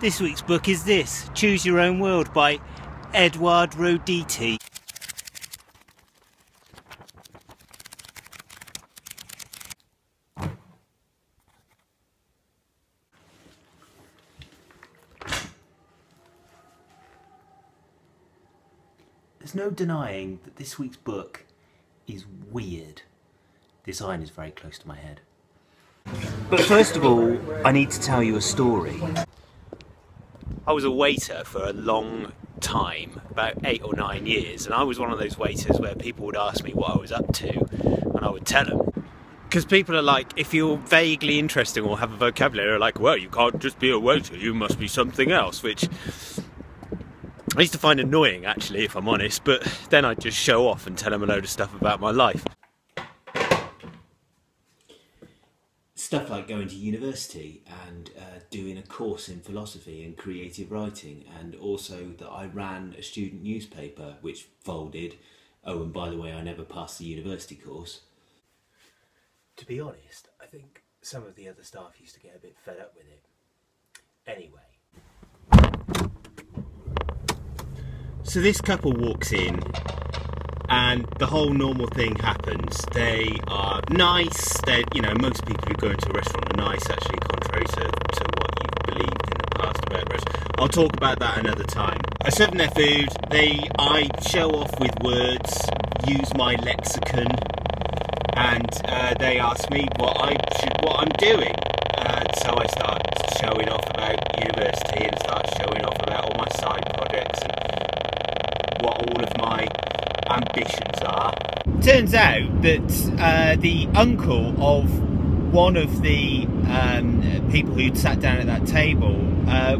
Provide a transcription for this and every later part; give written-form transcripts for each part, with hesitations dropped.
This week's book is this, Choose Your Own World by Edouard Roditi. There's no denying that this week's book is weird. This iron is very close to my head. But first of all, I need to tell you a story. I was a waiter for a long time, about 8 or 9 years, and I was one of those waiters where people would ask me what I was up to, and I would tell them. Because people are like, if you're vaguely interesting or have a vocabulary, they're like, well, you can't just be a waiter, you must be something else, which I used to find annoying, actually, if I'm honest, but then I'd just show off and tell them a load of stuff about my life. Stuff like going to university and doing a course in philosophy and creative writing, and also that I ran a student newspaper which folded. Oh, and by the way, I never passed the university course. To be honest, I think some of the other staff used to get a bit fed up with it. Anyway. So this couple walks in and the whole normal thing happens. They are nice. They, you know, most people who go into a restaurant are nice, actually, contrary to what you've believed in the past about restaurants. I'll talk about that another time. I serve them their food. I show off with words, use my lexicon, and they ask me what I'm doing. So I start showing off about university and start showing off about all my side projects and what all of my ambitions are. Turns out that the uncle of one of the people who'd sat down at that table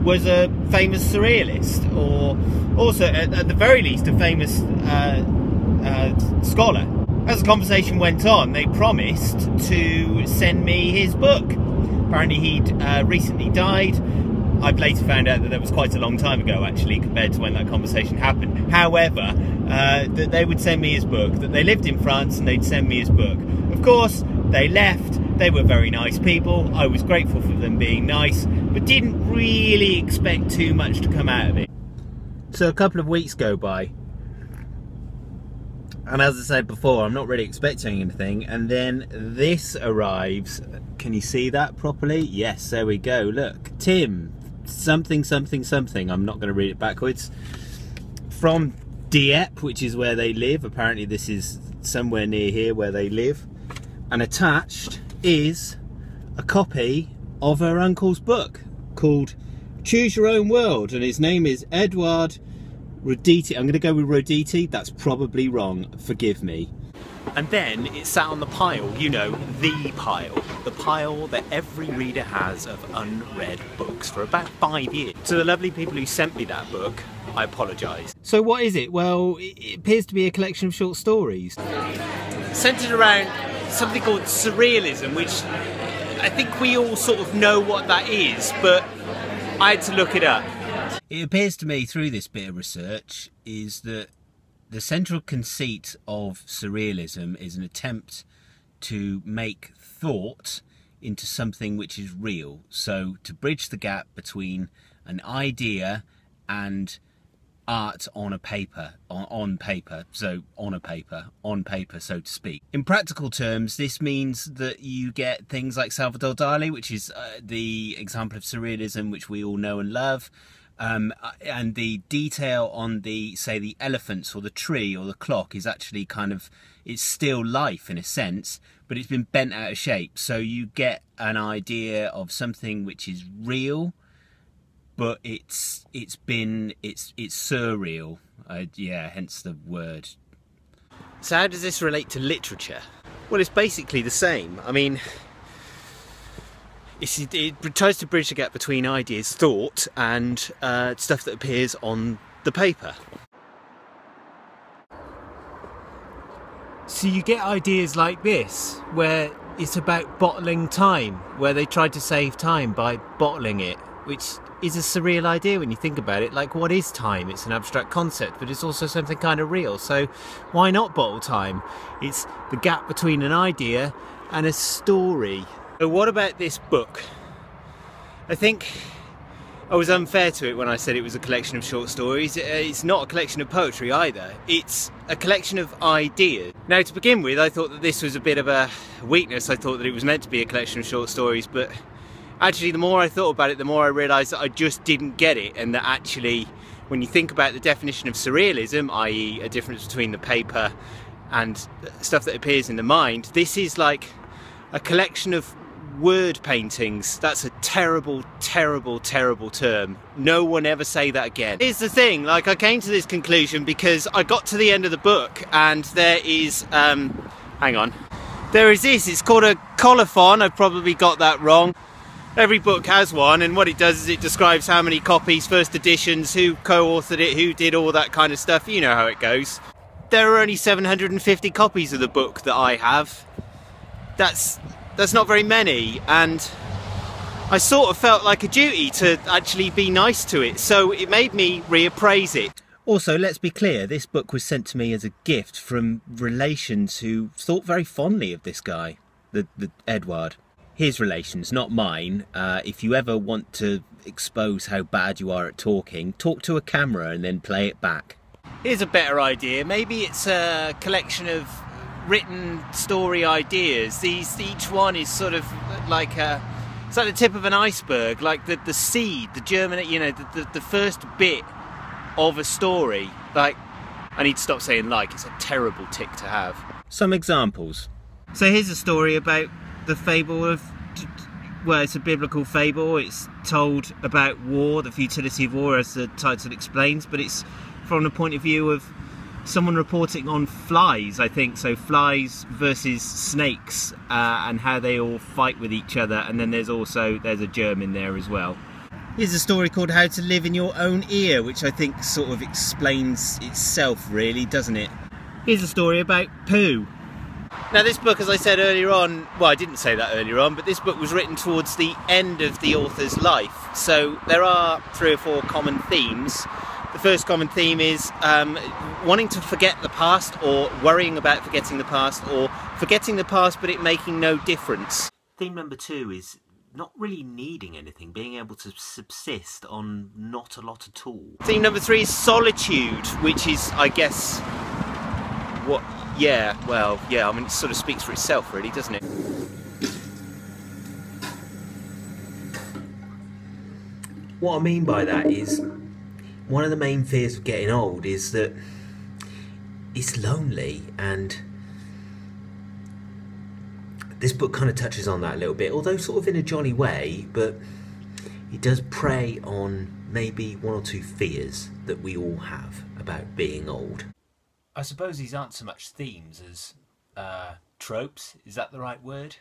was a famous surrealist, or also at the very least a famous scholar. As the conversation went on, they promised to send me his book. Apparently he'd recently died. I've later found out that that was quite a long time ago, actually, compared to when that conversation happened. However, that they would send me his book, that they lived in France and they'd send me his book. Of course, they left. They were very nice people. I was grateful for them being nice, but didn't really expect too much to come out of it. So a couple of weeks go by. And as I said before, I'm not really expecting anything. And then this arrives. Can you see that properly? Yes, there we go. Look, Tim, something, something, something. I'm not going to read it backwards. From Dieppe, which is where they live. Apparently this is somewhere near here where they live. And attached is a copy of her uncle's book called Choose Your Own World. And his name is Edouard Roditi. I'm going to go with Roditi. That's probably wrong. Forgive me. And then it sat on the pile, you know, the pile that every reader has of unread books for about 5 years. To the lovely people who sent me that book, I apologise. So what is it? Well, it appears to be a collection of short stories centred around something called surrealism, which I think we all sort of know what that is, but I had to look it up. It appears to me through this bit of research is that the central conceit of surrealism is an attempt to make thought into something which is real. So to bridge the gap between an idea and art on a paper, on paper, so to speak. In practical terms, this means that you get things like Salvador Dali, which is the example of surrealism which we all know and love. And the detail on the, say, the elephants or the tree or the clock is actually kind of, it's still life in a sense, but it's been bent out of shape. So you get an idea of something which is real, but it's surreal. Yeah, hence the word. So how does this relate to literature? Well, it's basically the same. I mean, it tries to bridge the gap between ideas, thought, and stuff that appears on the paper. So you get ideas like this, where it's about bottling time, where they tried to save time by bottling it, which is a surreal idea when you think about it. Like, what is time? It's an abstract concept, but it's also something kind of real. So why not bottle time? It's the gap between an idea and a story. So what about this book? I think I was unfair to it when I said it was a collection of short stories. It's not a collection of poetry either. It's a collection of ideas. Now, to begin with, I thought that this was a bit of a weakness. I thought that it was meant to be a collection of short stories, but actually the more I thought about it, the more I realised that I just didn't get it, and that actually, when you think about the definition of surrealism, i.e. a difference between the paper and stuff that appears in the mind, this is like a collection of word paintings. That's a terrible, terrible, terrible term. No one ever say that again. Here's the thing, like, I came to this conclusion because I got to the end of the book and there is, hang on, there is this, it's called a colophon. I've probably got that wrong. Every book has one, and what it does is it describes how many copies, first editions, who co-authored it, who did all that kind of stuff. You know how it goes. There are only 750 copies of the book that I have. That's not very many, and I sort of felt like a duty to actually be nice to it, so it made me reappraise it. Also, let's be clear, this book was sent to me as a gift from relations who thought very fondly of this guy, the Edouard. His relations, not mine. If you ever want to expose how bad you are at talking, talk to a camera and then play it back. Here's a better idea. Maybe it's a collection of written story ideas. Each one is sort of like it's like the tip of an iceberg, like the seed, the germinate, you know, the first bit of a story. Like, I need to stop saying like, it's a terrible tick to have. Some examples. So here's a story about the fable of, well, it's a biblical fable. It's told about war, the futility of war, as the title explains, but it's from the point of view of someone reporting on flies, I think. So flies versus snakes, and how they all fight with each other. And then there's a germ in there as well. Here's a story called How to Live in Your Own Ear, which I think sort of explains itself, really, doesn't it? Here's a story about poo. Now, this book, as I said earlier on, well, I didn't say that earlier on, but this book was written towards the end of the author's life. So there are 3 or 4 common themes. The first common theme is wanting to forget the past, or worrying about forgetting the past, or forgetting the past but it making no difference. Theme number 2 is not really needing anything, being able to subsist on not a lot at all. Theme number 3 is solitude, which is, I guess, what, yeah, well, yeah, I mean, it sort of speaks for itself, really, doesn't it? What I mean by that is, one of the main fears of getting old is that it's lonely, and this book kind of touches on that a little bit, although sort of in a jolly way, but it does prey on maybe 1 or 2 fears that we all have about being old. I suppose these aren't so much themes as tropes. Is that the right word?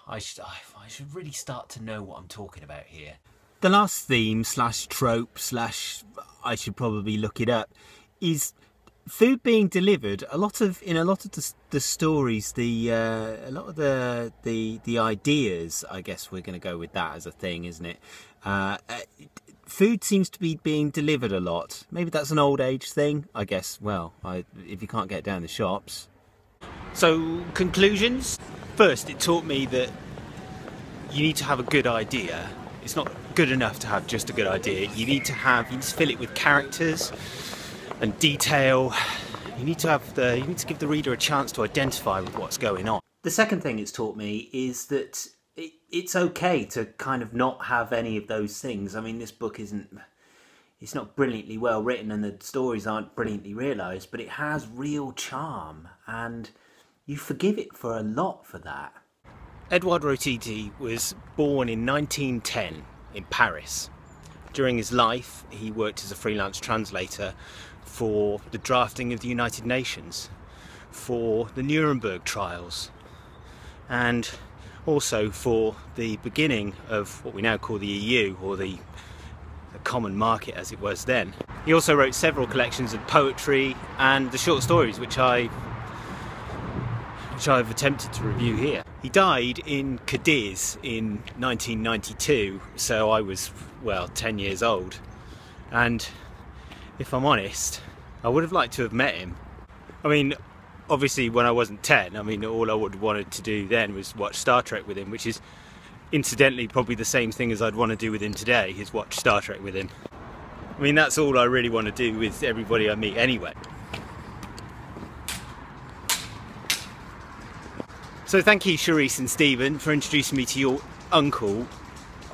I should really start to know what I'm talking about here. The last theme slash trope slash, I should probably look it up, is food being delivered. In a lot of the stories, a lot of the ideas, I guess we're going to go with that as a thing, isn't it? Food seems to be being delivered a lot. Maybe that's an old age thing, I guess. Well, if you can't get down the shops. So, conclusions? First, it taught me that you need to have a good idea. It's not good enough to have just a good idea. You need to fill it with characters and detail. You need to give the reader a chance to identify with what's going on. The second thing it's taught me is that it's okay to kind of not have any of those things. I mean, this book it's not brilliantly well written and the stories aren't brilliantly realised, but it has real charm, and you forgive it for a lot for that. Edouard Roditi was born in 1910 in Paris. During his life, he worked as a freelance translator for the drafting of the United Nations, for the Nuremberg trials, and also for the beginning of what we now call the EU, or the common market as it was then. He also wrote several collections of poetry and the short stories, which I've attempted to review here. He died in Cadiz in 1992, so I was, well, 10 years old. And if I'm honest, I would have liked to have met him. I mean, obviously when I wasn't 10, I mean, all I would have wanted to do then was watch Star Trek with him, which is Incidentally, probably the same thing as I'd want to do with him today, is watch Star Trek with him. I mean, that's all I really want to do with everybody I meet anyway. So thank you, Charisse and Stephen, for introducing me to your uncle.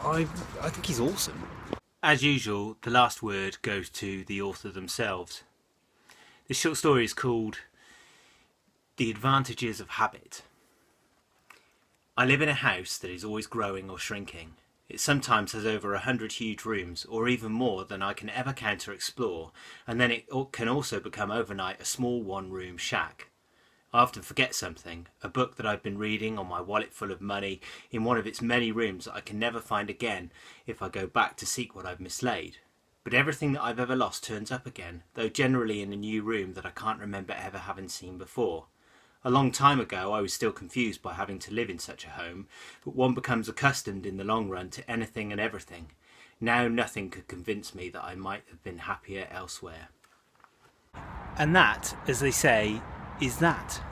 I think he's awesome. As usual, the last word goes to the author themselves. This short story is called The Advantages of Habit. I live in a house that is always growing or shrinking. It sometimes has over 100 huge rooms, or even more than I can ever count or explore, and then it can also become overnight a small one-room shack. I often forget something, a book that I've been reading, or my wallet full of money, in one of its many rooms that I can never find again if I go back to seek what I've mislaid. But everything that I've ever lost turns up again, though generally in a new room that I can't remember ever having seen before. A long time ago I was still confused by having to live in such a home, but one becomes accustomed in the long run to anything and everything. Now nothing could convince me that I might have been happier elsewhere. And that, as they say, is that.